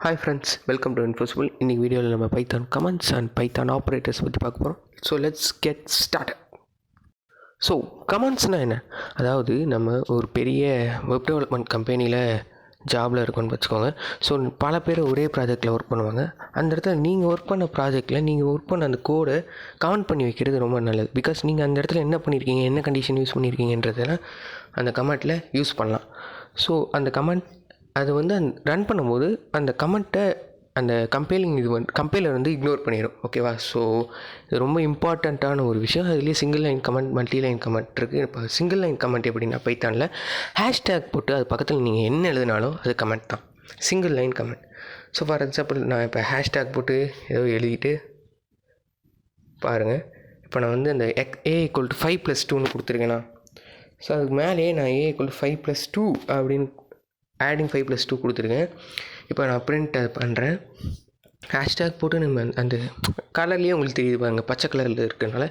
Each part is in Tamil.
Hi friends, welcome to Infosible. In this video, we will Python commands and Python operators. So let's get started. So கமெண்ட்ஸ்னால் என்ன? அதாவது நம்ம ஒரு பெரிய வெப் டெவலப்மெண்ட் கம்பெனியில் ஜாபில் இருக்கோன்னு வச்சுக்கோங்க. ஸோ பல பேர் ஒரே ப்ராஜெக்டில் ஒர்க் பண்ணுவாங்க. அந்த இடத்துல நீங்கள் ஒர்க் பண்ண ப்ராஜெக்டில் நீங்கள் ஒர்க் பண்ண அந்த கோடை கமெண்ட் பண்ணி வைக்கிறது ரொம்ப நல்லது. பிகாஸ் நீங்கள் அந்த இடத்துல என்ன பண்ணியிருக்கீங்க, என்ன கண்டிஷன் யூஸ் பண்ணியிருக்கீங்கன்றதெல்லாம் அந்த கமெண்ட்டில் யூஸ் பண்ணலாம். ஸோ அந்த கமெண்ட் அது வந்து ரன் பண்ணும்போது அந்த கமெண்ட்டை அந்த கம்பைலர் வந்து இக்னோர் பண்ணிடும். ஓகேவா? ஸோ இது ரொம்ப இம்பார்ட்டண்ட்டான ஒரு விஷயம். அதுலேயே single line comment, multi line comment இருக்குது. இப்போ சிங்கிள் லைன் கமெண்ட் எப்படின்னா, பைத்தானில் ஹேஷ்டேக் போட்டு அது பக்கத்தில் நீங்கள் என்ன எழுதினாலும் அது கமெண்ட் தான், single line comment. So for example, நான் இப்போ ஹேஷ்டேக் போட்டு ஏதோ எழுதிட்டு பாருங்கள். இப்போ நான் வந்து அந்த a = 5+2ன்னு கொடுத்துருக்கேன்னா, ஸோ அதுக்கு மேலேயே நான் a = 5+2 அப்படின்னு ஆடிங் 5+2 கொடுத்துருக்கேன். இப்போ நான் பிரிண்ட் பண்ணுறேன். ஹேஷ்டேக் போட்டு நம்ம அந்த கலர்லேயே உங்களுக்கு தெரியுது பாருங்கள், பச்சை கலரில் இருக்கிறதுனால.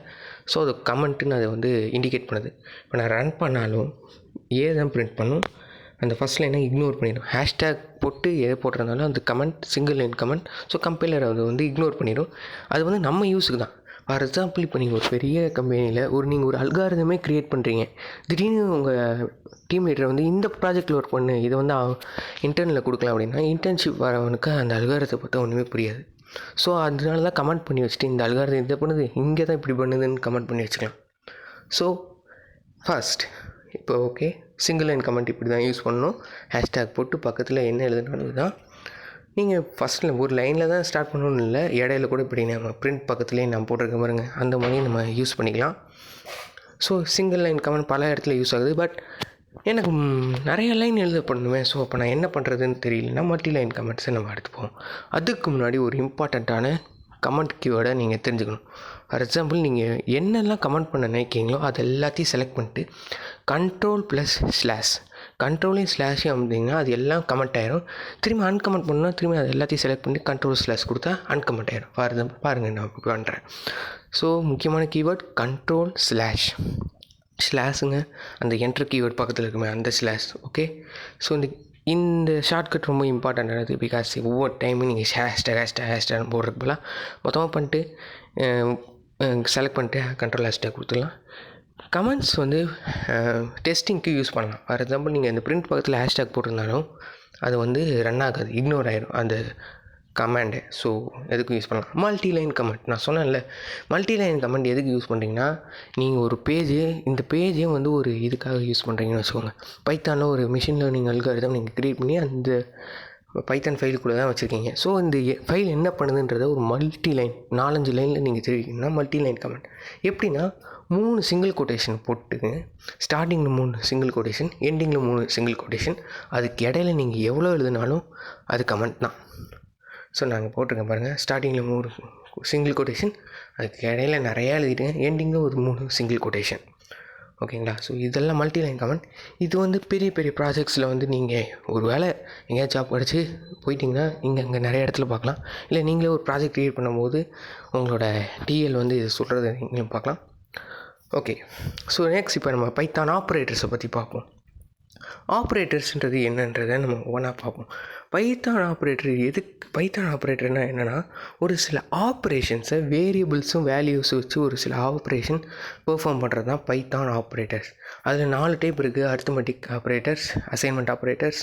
ஸோ அது கமெண்ட்டுன்னு அதை வந்து இண்டிகேட் பண்ணுது. இப்போ நான் ரன் பண்ணாலும் தான் பிரிண்ட் பண்ணும். அந்த ஃபஸ்ட் லைனை இக்னோர் பண்ணிடும். ஹேஷ்டேக் போட்டு போட்டிருந்தாலும் அந்த comment single line comment. So compiler அதை வந்து இக்னோர் பண்ணிடும். அது வந்து நம்ம யூஸுக்கு தான். ஃபார் எக்ஸாம்பிள், இப்போ நீங்கள் ஒரு பெரிய கம்பெனியில் நீங்கள் ஒரு அல்காரிதமே க்ரியேட் பண்ணுறீங்க. திடீர்னு உங்கள் டீம் லீடர் வந்து இந்த ப்ராஜெக்டில் ஒர்க் பண்ணு, இதை வந்து இன்டர்னில் கொடுக்கலாம் அப்படின்னா, இன்டர்ன்ஷிப் வரவனுக்கு அந்த அல்காரத்தை பார்த்தா ஒன்றுமே புரியாது. ஸோ அதனால தான் கமெண்ட் பண்ணி வச்சுட்டு, இந்த அல்காரதம் இதை பண்ணுது, இங்கே தான் இப்படி பண்ணுதுன்னு கமெண்ட் பண்ணி வச்சுக்கலாம். ஸோ ஃபர்ஸ்ட் இப்போ ஓகே, சிங்கிள் லைன் கமெண்ட் இப்படி தான் யூஸ் பண்ணணும். ஹேஷ்டேக் போட்டு பக்கத்தில் என்ன எழுதுனாலும் தான். நீங்கள் ஃபஸ்ட்டில் ஒரு லைனில் தான் ஸ்டார்ட் பண்ணணும்னு இல்லை, இடையில கூட இப்படி நம்ம பிரிண்ட் பக்கத்துலேயே நான் போட்டிருக்க பாருங்க, அந்த மாதிரி நம்ம யூஸ் பண்ணிக்கலாம். ஸோ சிங்கிள் லைன் கமெண்ட் பல இடத்துல யூஸ் ஆகுது. பட் எனக்கு நிறைய லைன் எழுத பண்ணுவேன். ஸோ அப்போ நான் என்ன பண்ணுறதுன்னு தெரியலன்னா, மல்டி லைன் கமெண்ட்ஸை நம்ம எடுத்துப்போம். அதுக்கு முன்னாடி ஒரு இம்பார்ட்டண்ட்டான கமெண்ட் கீவேர்டை நீங்கள் தெரிஞ்சுக்கணும். ஃபார் எக்ஸாம்பிள், நீங்கள் என்னெல்லாம் கமெண்ட் பண்ண நினைக்கிறீங்களோ அது எல்லாத்தையும் செலக்ட் பண்ணிட்டு Ctrl+/, கண்ட்ரோலையும் ஸ்லாஷையும் அப்படிங்கன்னா அது எல்லாம் கமெண்ட் ஆயிரும். திரும்பி அன்கமெண்ட் பண்ணால் திரும்பி அது எல்லாத்தையும் செலக்ட் பண்ணி Ctrl/ கொடுத்தா அன்கமெண்ட் ஆயிரும். ஃபார் எக்ஸாம்பிள் பாருங்கள், நான் இப்போ பண்ணுறேன். ஸோ முக்கியமான கீவேர்ட் Ctrl/. ஸ்லாஷுங்க, அந்த என்ட்ரு கீவேர்ட் பக்கத்தில் இருக்குமே அந்த ஸ்லாஷ். ஓகே, ஸோ இந்த ஷார்ட்கட் ரொம்ப இம்பார்ட்டண்ட்டானது. பிகாஸ் ஒவ்வொரு டைமும் நீங்கள் ஹேஷ்டேக் போடுறது போல் மொத்தமாக பண்ணிட்டு செலக்ட் பண்ணிட்டு Ctrl# கொடுத்துடலாம். கமெண்ட்ஸ் வந்து டெஸ்டிங்க்கு யூஸ் பண்ணலாம். ஃபார் எக்ஸாம்பிள், நீங்கள் இந்த பிரிண்ட் பக்கத்தில் ஹேஷ்டேக் போட்டிருந்தாலும் அது வந்து ரன் ஆகாது, இக்னோர் ஆகிடும் அந்த கமெண்டு. ஸோ எதுக்கும் யூஸ் பண்ணலாம். மல்டி லைன் கமெண்ட் நான் சொன்னேன்ல, மல்டி லைன் கமெண்ட் எதுக்கு யூஸ் பண்ணுறீங்கன்னா, நீங்கள் ஒரு இந்த பேஜே வந்து ஒரு இதுக்காக யூஸ் பண்ணுறீங்கன்னு வச்சுக்கோங்க. பைத்தானில் ஒரு மிஷின் லேர்னிங் அல்காரிதம் நீங்கள் க்ரியேட் பண்ணி அந்த பைத்தான் ஃபைலுக்குள்ளே தான் வச்சுருக்கீங்க. ஸோ இந்த ஃபைல் என்ன பண்ணுதுன்றதை ஒரு மல்டி லைன் 4-5 லைனில் நீங்கள் தெரிவிக்கணும்னா மல்டி லைன் கமெண்ட். எப்படின்னா, 3 சிங்கிள் கொட்டேஷன் போட்டுங்க. ஸ்டார்டிங்கில் 3 சிங்கிள் கொட்டேஷன், எண்டிங்கில் 3 சிங்கிள் கொட்டேஷன். அதுக்கு இடையில நீங்கள் எவ்வளோ எழுதினாலும் அது கமெண்ட் தான். ஸோ நாங்கள் போட்டிருக்கேன் பாருங்கள், ஸ்டார்டிங்கில் 3 சிங்கிள் கொட்டேஷன், அதுக்கு இடையில நிறையா எழுதிட்டுங்க, எண்டிங்கில் ஒரு 3 சிங்கிள் கொட்டேஷன். ஓகேங்களா? ஸோ இதெல்லாம் மல்டி லைன் கமெண்ட். இது வந்து பெரிய பெரிய ப்ராஜெக்ட்ஸில் வந்து நீங்கள் ஒரு வேளை எங்கேயா ஜாப் கிடச்சி போயிட்டிங்கன்னா இங்கே நிறைய இடத்துல பார்க்கலாம். இல்லை நீங்களே ஒரு ப்ராஜெக்ட் க்ரியேட் பண்ணும்போது உங்களோட டிஎல் வந்து இது சொல்கிறத நீங்களும் பார்க்கலாம். ஓகே, ஸோ நெக்ஸ்ட் இப்போ நம்ம பைத்தான் ஆப்ரேட்டர்ஸை பற்றி பார்ப்போம். ஆப்ரேட்டர்ஸ்ன்றது என்னன்றதை நம்ம ஒவ்வொன்றா பார்ப்போம். பைத்தான் ஆப்ரேட்டர்னால் என்னென்னா, ஒரு சில ஆப்ரேஷன்ஸை வேரியபிள்ஸும் வேல்யூஸும் வச்சு ஒரு சில ஆப்ரேஷன் பெர்ஃபார்ம் பண்ணுறது தான் பைத்தான் ஆப்ரேட்டர்ஸ். அதில் 4 டைப் இருக்குது. Arithmetic operators, assignment operators,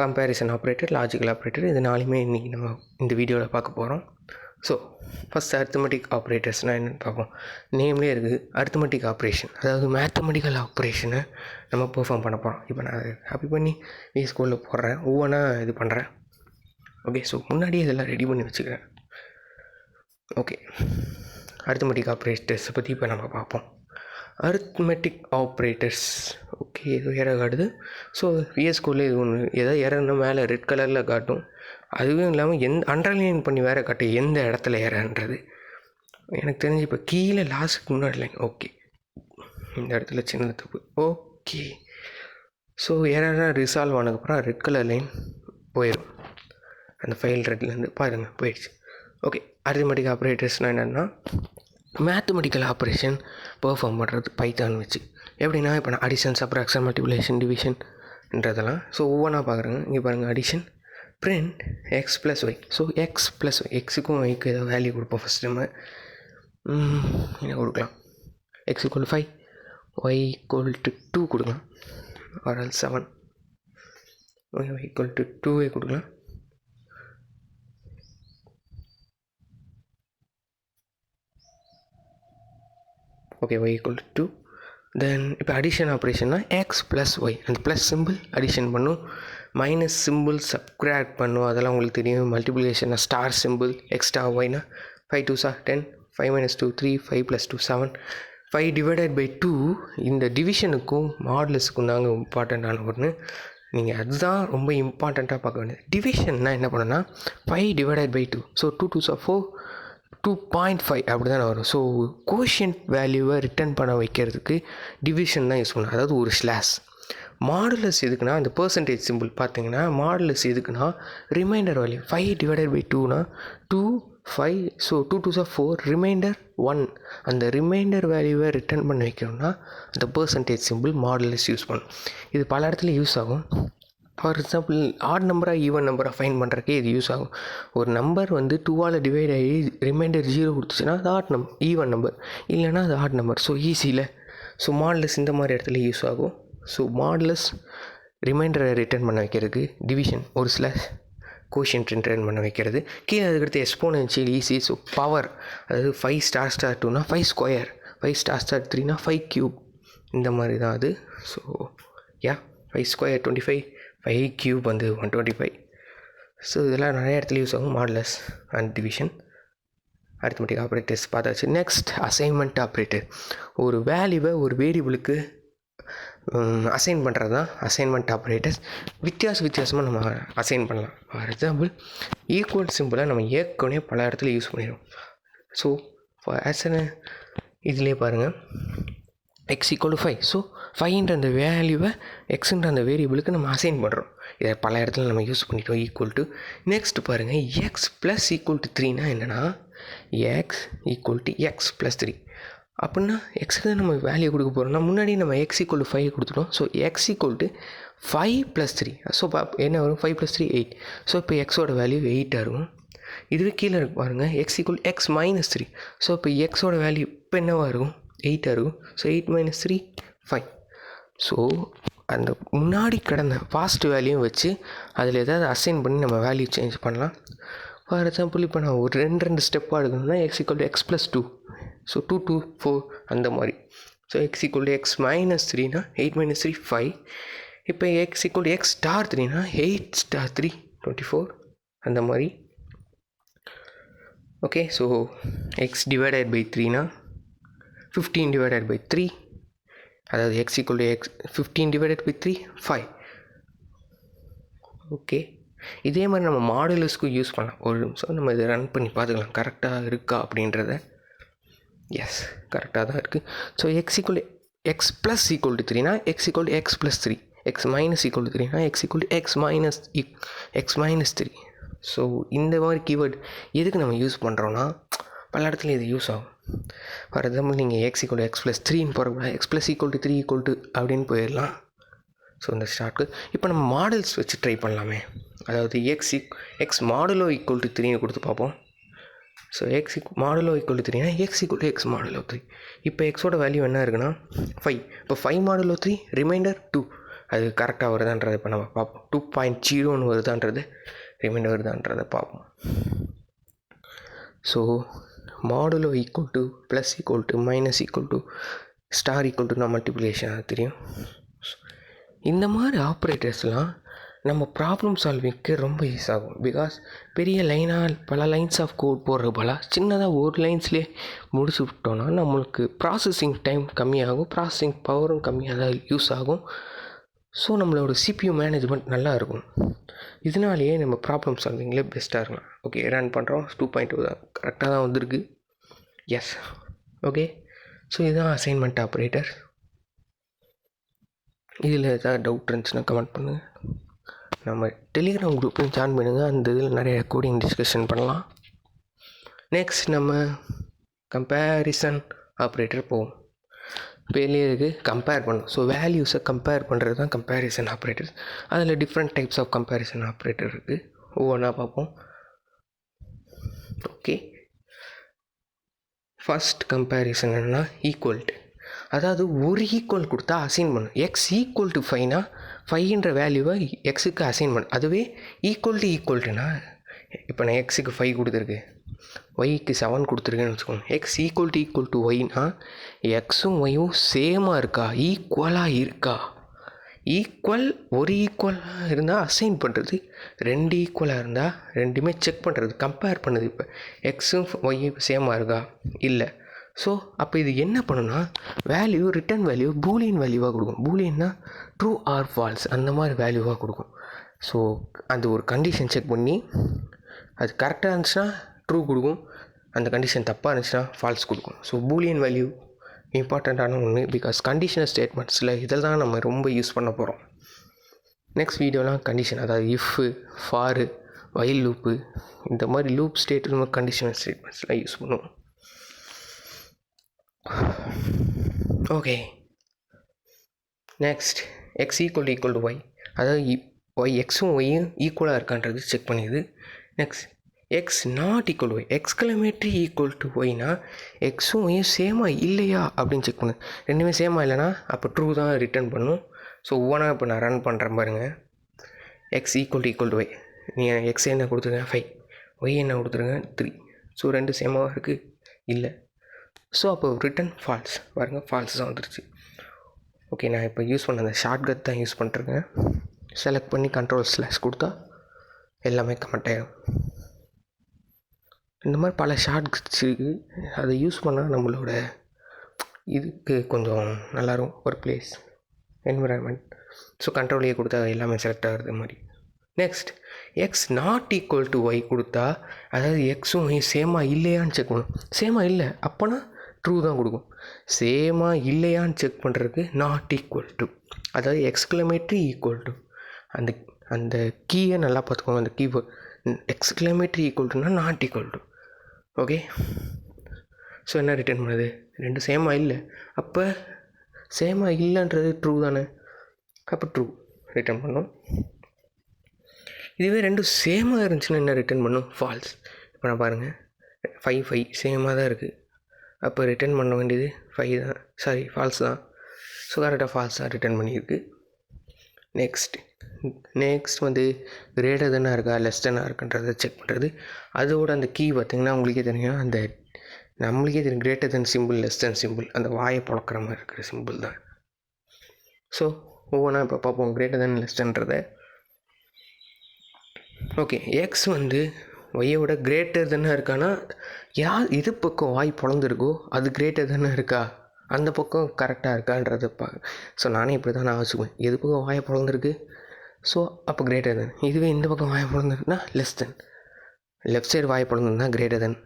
comparison operator, logical operator. இது 4மே இன்றைக்கி நம்ம இந்த வீடியோவில் பார்க்க போகிறோம். ஸோ ஃபஸ்ட் அரித்மெட்டிக் ஆப்ரேட்டர்ஸ்னால் என்னென்னு பார்ப்போம். நேம்லேயே இருக்குது, அரித்மெட்டிக் ஆப்ரேஷன், அதாவது மேத்தமெட்டிக்கல் ஆப்ரேஷனை நம்ம பெர்ஃபார்ம் பண்ண போகிறோம். இப்போ நான் காப்பி பண்ணி ஸ்கூலில் போடுறேன், ஒவ்வொன்றா இது பண்ணுறேன். ஓகே, ஸோ முன்னாடியே இதெல்லாம் ரெடி பண்ணி வச்சுக்கிறேன். ஓகே, அரித்மெட்டிக் ஆப்ரேட்டர்ஸை பற்றி இப்போ நம்ம பார்ப்போம். Arithmetic operators. ஓகே, இது எரர் காட்டுது. ஸோ ஸ்கூலில் இது ஒன்று எதாவது எரர்னா மேலே ரெட் கலரில் காட்டும். அதுவும் இல்லாமல் அண்டர்லைன் பண்ணி வேறு காட்டு எந்த இடத்துல எரர்ன்றது. எனக்கு தெரிஞ்சு இப்போ கீழே லாஸ்ட்டுக்கு முன்னாடி லைன். ஓகே, இந்த இடத்துல சின்ன தப்பு. ஓகே, ஸோ எரராக ரிசால்வ் ஆனதுக்கப்புறம் ரெட் கலர் லைன் போயிடும். அந்த ஃபைல் ரெட்லேருந்து பாருங்கள் போயிடுச்சு. ஓகே, அரித்மெட்டிக் ஆப்ரேட்டர்ஸ்னால் என்னென்னா, மேத்தமெட்டிக்கல் ஆப்ரேஷன் பெர்ஃபார்ம் பண்ணுறது பைத்தான் வச்சு. எப்படின்னா, இப்போ நான் அடிஷன், சப்ராக்ஷன், மல்டிப்ளிகேஷன், டிவிஷன்ன்றதெல்லாம் ஸோ ஒவ்வொன்றா பார்க்குறேங்க. இங்கே பாருங்கள், addition, print x plus y. So x plus y, எக்ஸுக்கும் ஒய்க்கு ஏதோ வேல்யூ கொடுப்போம். ஃபஸ்ட் நம்ம என்ன கொடுக்கலாம், x = 5, y = 2 கொடுக்கலாம், or else 7, y = 2 கொடுக்கலாம். Okay, y = 2. தென் இப்போ அடிஷன் ஆப்ரேஷன்னா எக்ஸ் ப்ளஸ் ஒய், அந்த ப்ளஸ் சிம்பிள் அடிஷன் பண்ணும், மைனஸ் சிம்பிள் சப்ட்ராக்ட் பண்ணும், அதெல்லாம் உங்களுக்கு தெரியும். மல்டிப்ளிகேஷன்னா ஸ்டார் சிம்பிள், எக்ஸ்ட்ரா ஒய்னா 5 2s 10, 5 - 2 3, 5 + 2 7, 5/2. இந்த டிவிஷனுக்கும் மாடுலஸுக்கும் தாங்க இம்பார்ட்டண்ட்டான ஒன்று. நீங்கள் அதுதான் ரொம்ப இம்பார்ட்டண்ட்டாக பார்க்க வேண்டியது. டிவிஷன்னா என்ன பண்ணுன்னா 5/2. ஸோ 2 2s 4, 2.5 அப்படி தானே வரும். ஸோ கோஷியன்ட் வேல்யூவை ரிட்டர்ன் பண்ண வைக்கிறதுக்கு டிவிஷன் தான் யூஸ் பண்ணணும், அதாவது ஒரு ஸ்லாஷ். மாடுலஸ் எதுக்குன்னா, இந்த பர்சன்டேஜ் சிம்பிள் பார்த்தீங்கன்னா மாடுலஸ் எதுக்குன்னா ரிமைண்டர் வேல்யூ 5/2னா 2 5, ஸோ 2 2s 4, ரிமைண்டர் 1. அந்த ரிமைண்டர் வேல்யூவை ரிட்டர்ன் பண்ண வைக்கணும்னா அந்த பர்சன்டேஜ் சிம்பிள் மாடுலஸ் யூஸ் பண்ணணும். இது பல இடத்துல யூஸ் ஆகும். ஃபார் எக்ஸாம்பிள் ஆட் நம்பராக ஈவன் நம்பராக ஃபைன் பண்ணுறக்கே இது யூஸ் ஆகும். ஒரு நம்பர் வந்து 2ஆல் டிவைட் ஆகி ரிமைண்டர் 0 கொடுத்துச்சுன்னா அது ஈவன் நம்பர், இல்லைனா அது ஆட் நம்பர். ஸோ ஈஸியில் ஸோ மாடுலஸ் இந்த மாதிரி இடத்துல யூஸ் ஆகும். ஸோ மாடுலஸ் ரிமைண்டரை ரிட்டர்ன் பண்ண வைக்கிறதுக்கு, டிவிஷன் ஒரு ஸ்லாஷ் கோஷியன்ட் ரிட்டர்ன் பண்ண வைக்கிறது. கீழே அதுக்கடுத்து எக்ஸ்போனென்ஷியல் ஈஸி. ஸோ பவர், அதாவது 5*2னா 5 ஸ்கொயர், 5*3னா 5 கியூப், இந்த மாதிரி தான் அது. ஸோ 5 ஸ்கொயர் 25, 5 கியூப் வந்து 125. ஸோ இதெல்லாம் நிறைய இடத்துல யூஸ் ஆகும், modulus and division. Arithmetic operators பார்த்தாச்சு. Next assignment operator. ஒரு வேல்யூவை ஒரு வேரியபிளுக்கு அசைன் பண்ணுறது தான் அசைன்மெண்ட் ஆப்ரேட்டர்ஸ். வித்தியாசமாக நம்ம அசைன் பண்ணலாம். ஃபார் எக்ஸாம்பிள் ஈக்குவல் சிம்பிளை நம்ம ஏற்கனவே பல இடத்துல யூஸ் பண்ணிடுவோம். ஸோ இதிலே பாருங்கள், x = 5. ஸோ 5ன்ற அந்த வேல்யூவை எக்ஸுன்ற அந்த வேரியபிளுக்கு நம்ம அசைன் பண்ணுறோம். இதை பல இடத்துல நம்ம யூஸ் பண்ணிட்டோம். ஈக்குவல் டு நெக்ஸ்ட் பாருங்கள், x + 3னா என்னென்னா x = x + 3. அப்படின்னா எக்ஸுக்கு தான் நம்ம வேல்யூ கொடுக்க போகிறோம்னா, முன்னாடி நம்ம x = 5 கொடுத்துட்டோம். So x = 5 + 3. ஸோ என்ன வரும், 5 + 3 8. ஸோ இப்போ எக்ஸோட வேல்யூ 8 இருக்கும். இதுவே கீழே இருக்கு பாருங்கள், x = x - 3. ஸோ இப்போ எக்ஸோட வேல்யூ இப்போ என்னவாக இருக்கும், 8 இருக்கும். ஸோ 8 - 3 5. ஸோ அந்த முன்னாடி கிடந்த ஃபாஸ்ட் வேல்யூவும் வச்சு அதில் ஏதாவது அசைன் பண்ணி நம்ம வேல்யூ சேஞ்ச் பண்ணலாம். ஃபார் எக்ஸாம்பிள் இப்போ நான் ஒரு 2 ஸ்டெப்பாக எடுக்கணும்னா x = x + 2. ஸோ 2 2 4 அந்த மாதிரி. So x = x - 3னா 8 - 3 5. இப்போ x = x * 3னா 8 * 3 24 அந்த மாதிரி. ஓகே, ஸோ x / 3னா 15 / 3, அதாவது x = x 15 / 3 5. ஓகே, இதே மாதிரி நம்ம மாடுலஸ்க்கும் யூஸ் பண்ணலாம். ஒரு நிமிஷம் நம்ம இதை ரன் பண்ணி பார்த்துக்கலாம் கரெக்டாக இருக்கா அப்படின்றத. எஸ், கரெக்டாக தான் இருக்குது. So x = x + 3னா x = x + 3, x - 3னா x = x - 3. So இந்த மாதிரி கீவேர்டு எதுக்கு நம்ம யூஸ் பண்ணுறோன்னா பல இடத்துல இது யூஸ் ஆகும். ஃபார் எக்ஸாம்பிள் நீங்கள் x = x + 3ன்னு போகிறப்ப x + 3 அப்படின்னு போயிடலாம். ஸோ இந்த ஸ்டார்ட்க்கு இப்போ நம்ம மாடல்ஸ் வச்சு ட்ரை பண்ணலாமே. அதாவது x மாடுலோ = 3ன்னு கொடுத்து பார்ப்போம். So x modulo = 3னா x = x modulo 3. இப்போ எக்ஸோட வேல்யூ என்ன இருக்குன்னா 5. இப்போ 5 மாடுலோ 3 ரிமைண்டர் 2. அது கரெக்டாக வருதான்றதை இப்போ நம்ம பார்ப்போம். 2.0ன்னு வருதான்றது, ரிமைண்டர் வருதான்றதை பார்ப்போம். So modulo = plus = minus = star = நான் மல்டிப்ளிகேஷன் அது தெரியும். இந்த மாதிரி ஆப்ரேட்டர்ஸ்லாம் நம்ம ப்ராப்ளம் சால்விங்க்கு ரொம்ப யூஸ் ஆகும். பிகாஸ் பெரிய லைனாக பல லைன்ஸ் ஆஃப் கோட் போடுறது போல் சின்னதாக ஒரு லைன்ஸ்லேயே முடிச்சு விட்டோன்னா நம்மளுக்கு ப்ராசஸிங் டைம் கம்மியாகும், ப்ராசஸிங் பவரும் கம்மியாக தான் யூஸ் ஆகும். ஸோ நம்மளோட CPU மேனேஜ்மெண்ட் நல்லா இருக்கும். இதனாலேயே நம்ம ப்ராப்ளம் சால்விங்கில் பெஸ்ட்டாக இருக்கலாம். ஓகே, ரன் பண்ணுறோம். 2.2 தான் கரெக்டாக தான் வந்திருக்கு. Yes, okay. ஸோ இதுதான் அசைன்மெண்ட் ஆப்ரேட்டர். இதில் ஏதாவது டவுட் இருந்துச்சுன்னா கமெண்ட் பண்ணுங்கள். நம்ம டெலிகிராம் குரூப்லையும் ஜாயின் பண்ணுங்கள். அந்த இதில் நிறைய கோடிங் டிஸ்கஷன் பண்ணலாம். நெக்ஸ்ட் நம்ம கம்பேரிசன் ஆப்ரேட்டர் போவோம். பேர்லேயே இருக்குது கம்பேர் பண்ணும். ஸோ வேல்யூஸை கம்பேர் பண்ணுறது தான் கம்பேரிசன் ஆப்ரேட்டர். அதில் different types of comparison operator இருக்குது. ஒவ்வொன்றா பார்ப்போம். ஓகே, ஃபஸ்ட் கம்பேரிசன் என்னன்னா ஈக்குவல்ட்டு. அதாவது ஒரு ஈக்குவல் கொடுத்தா அசைன் பண்ணும். எக்ஸ் ஈக்குவல் டு 5னா 5ன்ற வேல்யூவை எக்ஸுக்கு அசைன் பண்ணும். அதுவே ஈக்குவல்ட்டுனா இப்போ நான் எக்ஸுக்கு 5 கொடுத்துருக்கு, ஒய்க்கு 7 கொடுத்துருக்கேன்னு வச்சுக்கோங்க. எக்ஸ் ஈக்குவல் டு ஒய்னா எக்ஸும் ஒய்யும் சேமாக இருக்கா, ஈக்குவலாக இருக்கா. ஒரு ஈக்குவலாக இருந்தால் அசைன் பண்ணுறது, 2 ஈக்குவலாக இருந்தால் ரெண்டுமே செக் பண்ணுறது, கம்பேர் பண்ணுது. இப்போ எக்ஸும் ஒய்யும் சேமாக இருக்கா, இல்லை. ஸோ அப்போ இது என்ன பண்ணுன்னா வேல்யூ, ரிட்டன் வேல்யூ பூலியன் வேல்யூவாக கொடுக்கும். பூலியன்னா ட்ரூ ஆர் ஃபால்ஸ் அந்த மாதிரி வேல்யூவாக கொடுக்கும். ஸோ அந்த ஒரு கண்டிஷன் செக் பண்ணி அது கரெக்டாக இருந்துச்சுன்னா ட்ரூ கொடுக்கும், அந்த கண்டிஷன் தப்பாக இருந்துச்சுன்னா ஃபால்ஸ் கொடுக்கும். ஸோ பூலியன் வேல்யூ இம்பார்ட்டண்ட்டான ஒன்று, பிகாஸ் கண்டிஷனல் ஸ்டேட்மெண்ட்ஸில் இதில் தான் நம்ம ரொம்ப யூஸ் பண்ண போகிறோம். நெக்ஸ்ட் வீடியோலாம் கண்டிஷன், அதாவது இஃப்பு, ஃபாரு, வைல் லூப்பு, இந்த மாதிரி லூப் ஸ்டேட்மெண்ட் கண்டிஷனல் ஸ்டேட்மெண்ட்ஸ்லாம் யூஸ் பண்ணுவோம். Okay, next x equal to y, அதாவது ஒய் எக்ஸும் ஒய்யும் ஈக்குவலாக இருக்கான்றது செக் பண்ணிடுது. Next X not equal y, exclamatory equal to ஒய்னா எக்ஸும் ஒய்யும் சேமாக இல்லையா அப்படின்னு செக் பண்ணு. ரெண்டுமே சேமாக இல்லைனா அப்போ ட்ரூ தான் ரிட்டர்ன் பண்ணும். ஸோ ஒவ்வொன்றா இப்போ நான் ரன் பண்ணுறேன் பாருங்கள். எக்ஸ் ஈக்குவல் டு ஒய், நீங்கள் எக்ஸ் என்ன கொடுத்துருங்க 5, ஒய் என்ன கொடுத்துருங்க 3. ஸோ ரெண்டு சேமாக இருக்குது, இல்லை. ஸோ அப்போ ரிட்டன் ஃபால்ஸ் பாருங்கள், ஃபால்ஸ் தான் வந்துருச்சு. ஓகே, நான் இப்போ யூஸ் பண்ண அந்த ஷார்ட்கட் தான் யூஸ் பண்ணிருக்கேன். செலக்ட் பண்ணி கண்ட்ரோல் / கொடுத்தா எல்லாமே கமெண்ட் ஆகிடும். இந்த மாதிரி பல ஷார்ட்கட்ஸ் இருக்குது, அதை யூஸ் பண்ணால் நம்மளோட இதுக்கு கொஞ்சம் நல்லாயிருக்கும், ஒர்க் பிளேஸ், என்விரான்மெண்ட். ஸோ கண்ட்ரோலையே கொடுத்தா எல்லாமே செலக்ட் ஆகிறது மாதிரி. Next X not equal to Y கொடுத்தா, அதாவது எக்ஸும் ஒய் சேமாக இல்லையான்னு செக் பண்ணணும். சேமாக இல்லை அப்போனா ட்ரூ தான் கொடுக்கும். சேமாக இல்லையான்னு செக் பண்ணுறதுக்கு நாட் ஈக்குவல் டு, அதாவது எக்ஸ்கிளமேட்ரி ஈக்குவல் டு, அந்த கீயை நல்லா பார்த்துக்கோங்க. அந்த கீவேர்ட் எக்ஸ்கிளமேட்ரி ஈக்குவல் டுனா not equal to. Okay, so என்ன ரிட்டர்ன் பண்ணுது, ரெண்டு சேமாக இல்லை. அப்போ சேமாக இல்லைன்றது ட்ரூ தானே, அப்போ ட்ரூ ரிட்டர்ன் பண்ணும். இதுவே ரெண்டும் சேமாக இருந்துச்சுன்னா என்ன ரிட்டர்ன் பண்ணும், ஃபால்ஸ். இப்போ நான் பாருங்கள் 5 சேமாக தான் இருக்குது, அப்போ ரிட்டர்ன் பண்ண வேண்டியது 5 தான், சாரி ஃபால்ஸ் தான். ஸோ கரெக்டாக ஃபால்ஸ் தான் ரிட்டர்ன் பண்ணியிருக்கு. நெக்ஸ்ட் வந்து கிரேட்டர் தானே இருக்கா லெஸ் தானே இருக்குன்றதை செக் பண்ணுறது. அதோட அந்த கீ பார்த்திங்கன்னா உங்களுக்கே தெரியும், அந்த நம்மளுக்கே தெரியும் greater than simple, less than simple, அந்த வாயை புழக்கிற மாதிரி இருக்கிற சிம்பிள் தான். ஸோ ஒவ்வொன்றா இப்போ பார்ப்போம் கிரேட்டர் தென் லெஸ் தென்றதை. ஓகே, எக்ஸ் வந்து ஒய்யோட கிரேட்டர் தானே இருக்கான்னா எது பக்கம் வாய் பொழந்துருக்கோ அது கிரேட்டர் தானே இருக்கா, அந்த பக்கம் கரெக்டாக இருக்கான்றது ஸோ நானே இப்படி தான் நான் வச்சுக்குவேன். எது பக்கம் வாயை பொழந்துருக்கு, ஸோ அப்போ கிரேட்டர் தென். இதுவே இந்த பக்கம் வாயை பொழந்துருக்குன்னா லெஸ் தென். லெஃப்ட் சைடு வாயை பொழந்துருந்தா கிரேட்டர் தென்,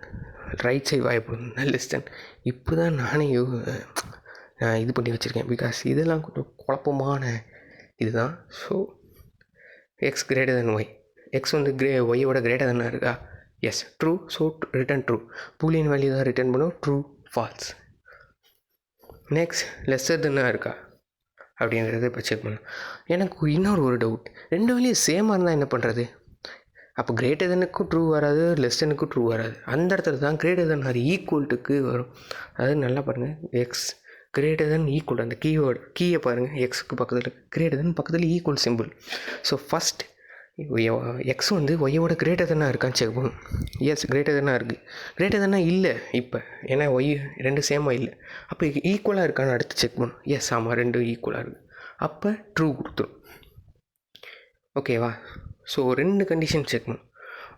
ரைட் சைடு வாயை பொழந்துருந்தா லெஸ் தென். இப்படி தான் நானே நான் இது பண்ணி வச்சுருக்கேன், பிகாஸ் இதெல்லாம் கொஞ்சம் குழப்பமான இதுதான். So X greater than Y, X வந்து ஒய்யோட கிரேட்டர் தென்னாக இருக்கா, yes true, so return true. Boolean value தான் ரிட்டர்ன் பண்ணும், ட்ரூ ஃபால்ஸ். நெக்ஸ்ட் லெஸ்ஸர் தென்னாக இருக்கா அப்படின்றத இப்போ செக் பண்ணணும். எனக்கு இன்னொரு ஒரு டவுட், ரெண்டு வேல்யூ சேமாக இருந்தால் என்ன பண்ணுறது, அப்போ கிரேட்டர் தெனுக்கும் ட்ரூ வராது, லெஸ் தெனுக்கும் ட்ரூ வராது. அந்த இடத்துல தான் கிரேட்டர் தென் ஆர் ஈக்குவல்ட்டுக்கு வரும். அதாவது நல்லா பாருங்கள், எக்ஸ் கிரேட்டர் தென் ஈக்குவல், அந்த கீயை பாருங்கள், எக்ஸுக்கு பக்கத்தில் கிரேட்டர் தென் பக்கத்தில் equal simple. So first X வந்து ஒய்யோட கிரேட்டர் தென்னாக இருக்கான்னு செக் பண்ணணும். எஸ் கிரேட்டர் தென்னாக இருக்குது, கிரேட்டர் தென்னாக இல்லை இப்போ, ஏன்னா ஒய் ரெண்டு சேமாக இல்லை. அப்போ ஈக்குவலாக இருக்கான்னு அடுத்து செக் பண்ணணும். எஸ் ஆமாம் ரெண்டும் ஈக்குவலாக இருக்குது, அப்போ ட்ரூ கொடுத்துரும். ஓகேவா, ஸோ ரெண்டு கண்டிஷன் செக் பண்ணணும்,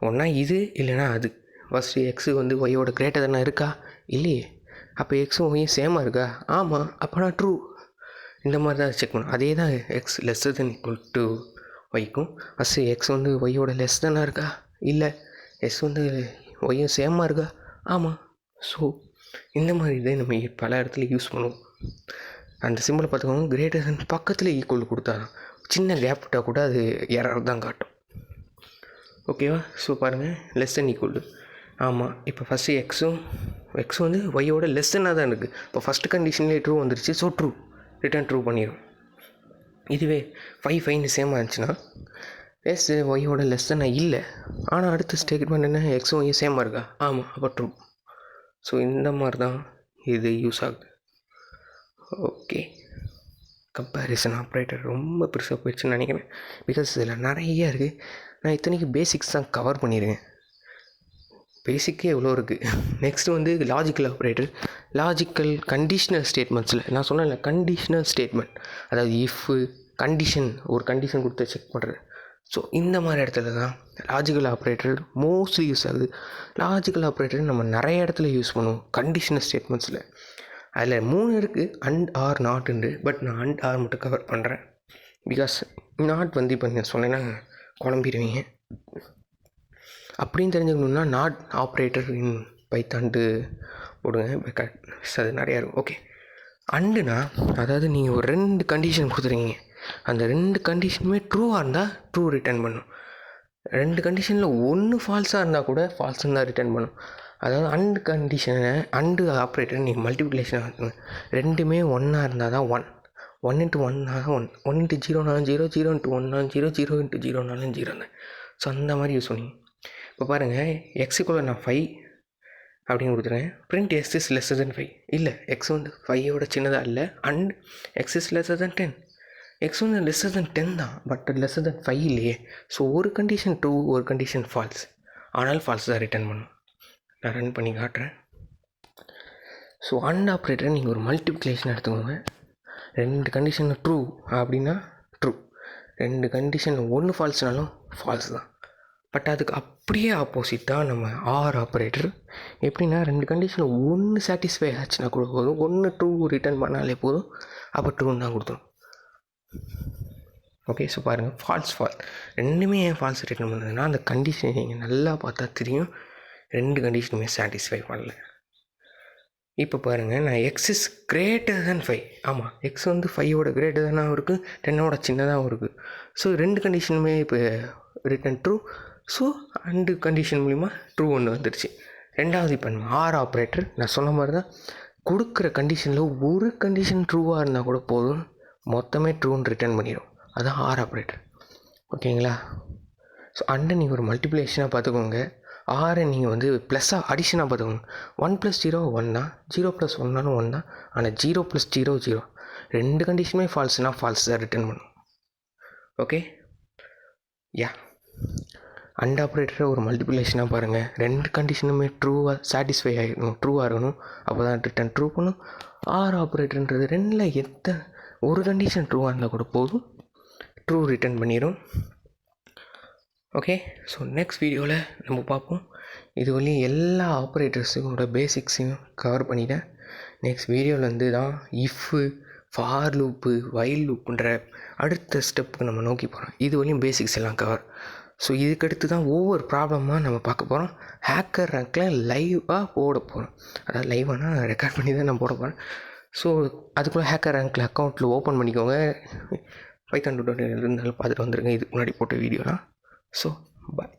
ஒன்றா இது இல்லைனா அது. ஃபஸ்ட்டு எக்ஸு வந்து ஒய்யோட கிரேட்டர் தென்னாக இருக்கா, இல்லையே, அப்போ எக்ஸும் ஒய்யும் சேமாக இருக்கா, ஆமாம், அப்போனா ட்ரூ. இந்த மாதிரி தான் செக் பண்ணணும். அதே தான் x lesser than equal to ஒய்க்கும். ஃபஸ்ட்டு எக்ஸ் வந்து ஒய்யோட லெஸ் தானாக இருக்கா, இல்லை எக்ஸ் வந்து ஒய்யும் சேமாக இருக்கா, ஆமாம். ஸோ இந்த மாதிரி இதை நம்ம பல இடத்துல யூஸ் பண்ணுவோம். அந்த சிம்பிளை பார்த்துக்கோங்க, கிரேட்டர் தென் பக்கத்தில் ஈக்குவல் கொடுத்தா சின்ன கேப் விட்டால் கூட அது எரர் தான் காட்டும். ஓகேவா, ஸோ பாருங்கள் லெஸ் தென் ஈக்குவல், ஆமாம். இப்போ ஃபஸ்ட்டு எக்ஸ் வந்து ஒய்யோட லெஸ் தென்னாக தான் இருக்குது. இப்போ ஃபஸ்ட்டு கண்டிஷன்லேயே ட்ரூ வந்துருச்சு, ஸோ ட்ரூ ரிட்டர்ன் ட்ரூ பண்ணிடும். இதுவே 5 சேமாக இருந்துச்சுன்னா எஸ் ஒய்யோட லெஸ் தானே இல்லை, ஆனால் அடுத்த ஸ்டேட்மெண்ட் என்ன, எக்ஸும் ஒய்யும் சேமாக இருக்கா, ஆமாம், அப்போ ட்ரூ. ஸோ இந்த மாதிரி தான் இது யூஸ் ஆகுது. ஓகே, கம்பேரிசன் ஆப்ரேட்டர் ரொம்ப பெருசாக போயிடுச்சுன்னு நினைக்கிறேன், பிகாஸ் இதில் நிறைய இருக்குது. நான் இத்தனைக்கு பேசிக்ஸ் தான் கவர் பண்ணியிருக்கேன், பேசிக்கே எவ்வளோ இருக்குது. நெக்ஸ்ட்டு வந்து லாஜிக்கல் ஆப்ரேட்டர், லாஜிக்கல் கண்டிஷ்னல் ஸ்டேட்மெண்ட்ஸில் நான் சொன்னேன்ல, கண்டிஷ்னல் ஸ்டேட்மெண்ட், அதாவது இஃப்பு கண்டிஷன், ஒரு கண்டிஷன் கொடுத்து செக் பண்ணுறது. ஸோ இந்த மாதிரி இடத்துல தான் லாஜிக்கல் ஆப்ரேட்டர் மோஸ்ட்லி யூஸ் ஆகுது. லாஜிக்கல் ஆப்ரேட்டர் நம்ம நிறைய இடத்துல யூஸ் பண்ணுவோம் கண்டிஷனல் ஸ்டேட்மெண்ட்ஸில். அதில் 3 இருக்குது, அண்ட் ஆர் நாட்டுண்டு. பட் நான் அண்ட் ஆர் மட்டும் கவர் பண்ணுறேன், பிகாஸ் நாட் வந்து இப்போ நான் சொன்னேன்னா குழம்பிடுவீங்க. அப்படின்னு தெரிஞ்சுக்கணுன்னா நாட் ஆப்ரேட்டர் இன் பைத்தான்ட்டு போடுங்க, அது நிறையா இருக்கும். ஓகே, அண்டுனா அதாவது நீங்கள் ஒரு 2 கண்டிஷன் கொடுத்துருக்கீங்க, அந்த 2 கண்டிஷனுமே ட்ரூவாக இருந்தால் ட்ரூ ரிட்டர்ன் பண்ணும். 2 கண்டிஷனில் 1 ஃபால்ஸாக இருந்தால் கூட ஃபால்ஸுன்னு தான் ரிட்டர்ன் பண்ணும். அதாவது அண்டு கண்டிஷனை, அண்டு ஆப்ரேட்டர் நீங்கள் மல்டிப்ளிகேஷன் ஆகுங்க, ரெண்டுமே 1 இருந்தால் தான் 1, 1 × 1 1, 1 × 0 0, 0 × 1 0, 0 × 0 0 தான். ஸோ அந்த மாதிரி யூஸ் பண்ணி இப்போ பாருங்கள், எக்ஸுக்குள்ளே நான் 5 அப்படின்னு கொடுத்துருவேன், பிரிண்ட் எக்ஸ் இஸ் லெஸ்ஸர் தென் 5. இல்லை, எக்ஸ் வந்து 5யோட சின்னதாக இல்லை, and X is lesser then 10. X வந்து லெஸ்ஸர் தென் 10 தான், பட் லெஸ்ஸர் தென் 5 இல்லையே. ஸோ ஒரு கண்டிஷன் ட்ரூ, ஒரு கண்டிஷன் ஃபால்ஸ், ஆனால் ஃபால்ஸ் தான் ரிட்டர்ன் பண்ணும். நான் ரன் பண்ணி காட்டுறேன். ஸோ அண்ட் ஆப்ரேட்டர் நீங்கள் ஒரு மல்டிப்ளிகேஷன் எடுத்துக்கோங்க, 2 கண்டிஷனில் ட்ரூ அப்படின்னா ட்ரூ, 2 கண்டிஷனில் 1 ஃபால்ஸ்னாலும் ஃபால்ஸ் தான். பட் அதுக்கு அப்படியே ஆப்போசிட் தான் நம்ம ஆர் ஆப்ரேட்டர். எப்படின்னா 2 கண்டிஷனில் 1 சாட்டிஸ்ஃபை ஆச்சுன்னா கூட போதும், 1 ட்ரூ ரிட்டர்ன் பண்ணாலே போதும், அப்போ ட்ரூன்னு தான் கொடுத்துரும். ஓகே, ஸோ பாருங்கள், ஃபால்ஸ் ரெண்டுமே ஏன் ஃபால்ஸ் ரிட்டர்ன் பண்ணுறதுன்னா, அந்த கண்டிஷனை நீங்கள் நல்லா பார்த்தா தெரியும், 2 கண்டிஷனுமே சாட்டிஸ்ஃபை பண்ணல. இப்போ பாருங்கள், நான் எக்ஸ் இஸ் கிரேட்டர் தென் 5, ஆமாம், எக்ஸ் வந்து 5யோட கிரேட்டர் தானாகவும் இருக்குது, 10ோட சின்னதாகவும் இருக்குது. ஸோ 2 கண்டிஷனுமே இப்போ return true. So and condition மூலிமா ட்ரூ ஒன்று வந்துடுச்சு. ரெண்டாவது இப்போ நம்ம ஆர் ஆப்ரேட்டர், நான் சொன்ன மாதிரி தான், கொடுக்குற கண்டிஷனில் ஒரு கண்டிஷன் ட்ரூவாக இருந்தால் கூட போதும், மொத்தமே ட்ரூன்னு ரிட்டர்ன் பண்ணிடும். அதுதான் ஆர் ஆப்ரேட்டர். ஓகேங்களா? ஸோ அண்டை நீங்கள் ஒரு மல்டிப்ளிகேஷனாக பார்த்துக்கோங்க, ஆரை நீங்கள் வந்து ப்ளஸ்ஸாக அடிஷனாக பார்த்துக்கோங்க. 1 + 0 1 தான், 0 + 1 1 தான், ஆனால் 0 + 0 0. 2 கண்டிஷனுமே ஃபால்ஸ்னால் ஃபால்ஸ் தான் ரிட்டர்ன் பண்ணும். ஓகே, யா, அண்ட் ஆப்ரேட்டரை ஒரு மல்டிப்ளிகேஷனாக பாருங்கள், 2 கண்டிஷனுமே ட்ரூவாக சாட்டிஸ்ஃபை ஆகிடணும், ட்ரூவாக இருக்கணும், அப்போ தான் ரிட்டர்ன் ட்ரூ பண்ணும். ஆர் ஆப்ரேட்டர்ன்றது 2ல் ஒரு கண்டிஷன் ட்ரூவாக இருந்தால் கூட போதும், ட்ரூ ரிட்டர்ன் பண்ணிடும். ஓகே, ஸோ நெக்ஸ்ட் வீடியோவில் நம்ம பார்ப்போம். இது வரையும் எல்லா ஆப்ரேட்டர்ஸுக்கோட பேசிக்ஸையும் கவர் பண்ணிட்டேன். நெக்ஸ்ட் வீடியோவில் வந்து தான் இஃப்பு, ஃபார் லூப்பு, வைல் லூப்புன்ற அடுத்த ஸ்டெப்புக்கு நம்ம நோக்கி போகிறோம். இது வரையும் பேசிக்ஸ் எல்லாம் கவர். ஸோ இதுக்கடுத்து தான் ஒவ்வொரு ப்ராப்ளமாக நம்ம பார்க்க போகிறோம். ஹேக்கர் ரேங்கில் லைவாக போட போகிறோம், அதாவது லைவானா ரெக்கார்ட் பண்ணி தான் நான் போட போகிறேன். ஸோ அதுக்குள்ளே ஹேக்கர் ரேங்கில் அக்கௌண்ட்டில் ஓப்பன் பண்ணிக்கோங்க, பைத்தான் டுடோரியல் இருந்தாலும் பார்த்துட்டு வந்துருங்க, இதுக்கு முன்னாடி போட்ட வீடியோலாம். So bye.